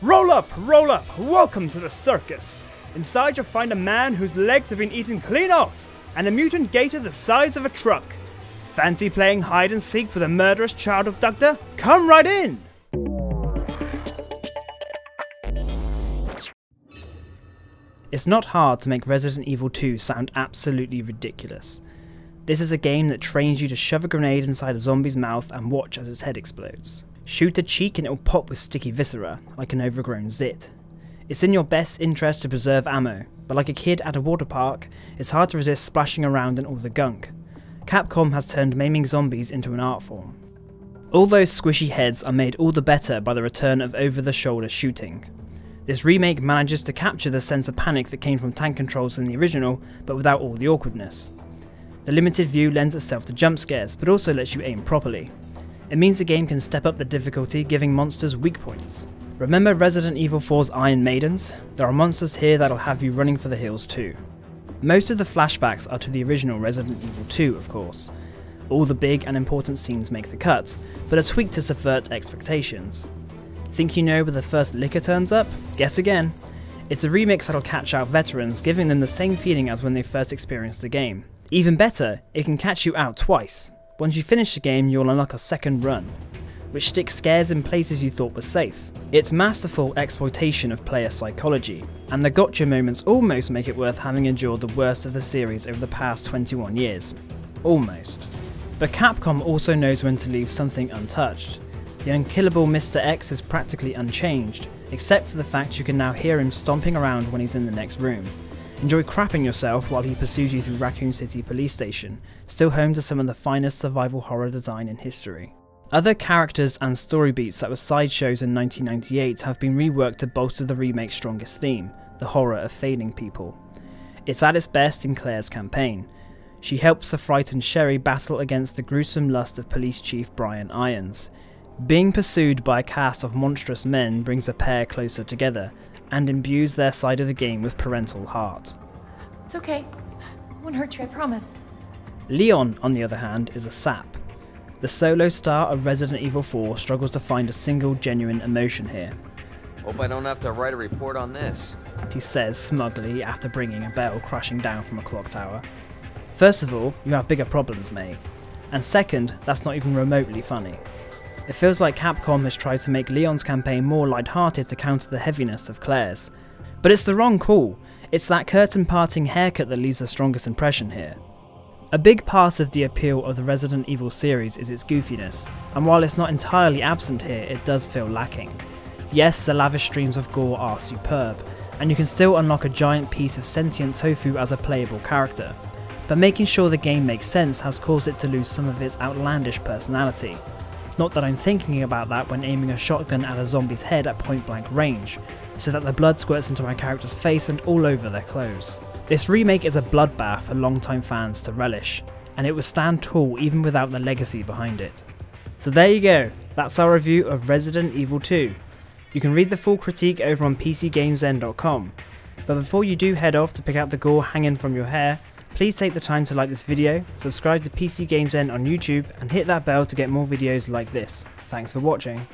Roll up, welcome to the circus. Inside you'll find a man whose legs have been eaten clean off, and a mutant gator the size of a truck. Fancy playing hide and seek with a murderous child abductor? Come right in! It's not hard to make Resident Evil 2 sound absolutely ridiculous. This is a game that trains you to shove a grenade inside a zombie's mouth and watch as its head explodes. Shoot a cheek and it will pop with sticky viscera, like an overgrown zit. It's in your best interest to preserve ammo, but like a kid at a water park, it's hard to resist splashing around in all the gunk. Capcom has turned maiming zombies into an art form. All those squishy heads are made all the better by the return of over-the-shoulder shooting. This remake manages to capture the sense of panic that came from tank controls in the original, but without all the awkwardness. The limited view lends itself to jump scares, but also lets you aim properly. It means the game can step up the difficulty, giving monsters weak points. Remember Resident Evil 4's Iron Maidens? There are monsters here that'll have you running for the hills too. Most of the flashbacks are to the original Resident Evil 2, of course. All the big and important scenes make the cut, but are tweaked to subvert expectations. Think you know where the first licker turns up? Guess again. It's a remix that'll catch out veterans, giving them the same feeling as when they first experienced the game. Even better, it can catch you out twice. Once you finish the game, you'll unlock a second run, which sticks scares in places you thought were safe. It's masterful exploitation of player psychology, and the gotcha moments almost make it worth having endured the worst of the series over the past 21 years. Almost. But Capcom also knows when to leave something untouched. The Unkillable Mr.X is practically unchanged, except for the fact you can now hear him stomping around when he's in the next room. Enjoy crapping yourself while he pursues you through Raccoon City Police Station, still home to some of the finest survival horror design in history. Other characters and story beats that were sideshows in 1998 have been reworked to bolster the remake's strongest theme, the horror of failing people. It's at its best in Claire's campaign. She helps the frightened Sherry battle against the gruesome lust of Police Chief Brian Irons. Being pursued by a cast of monstrous men brings the pair closer together, and imbues their side of the game with parental heart. It's okay. I won't hurt you, I promise. Leon, on the other hand, is a sap. The solo star of Resident Evil 4 struggles to find a single genuine emotion here. Hope I don't have to write a report on this, he says smugly after bringing a bell crashing down from a clock tower. First of all, you have bigger problems, mate. And second, that's not even remotely funny. It feels like Capcom has tried to make Leon's campaign more lighthearted to counter the heaviness of Claire's. But it's the wrong call. It's that curtain parting haircut that leaves the strongest impression here. A big part of the appeal of the Resident Evil series is its goofiness, and while it's not entirely absent here, it does feel lacking. Yes, the lavish streams of gore are superb, and you can still unlock a giant piece of sentient tofu as a playable character, but making sure the game makes sense has caused it to lose some of its outlandish personality. Not that I'm thinking about that when aiming a shotgun at a zombie's head at point blank range, so that the blood squirts into my character's face and all over their clothes. This remake is a bloodbath for longtime fans to relish, and it would stand tall even without the legacy behind it. So there you go, that's our review of Resident Evil 2. You can read the full critique over on PCGamesN.com, but before you do head off to pick out the gore hanging from your hair, please take the time to like this video, subscribe to PCGamesN on YouTube, and hit that bell to get more videos like this. Thanks for watching.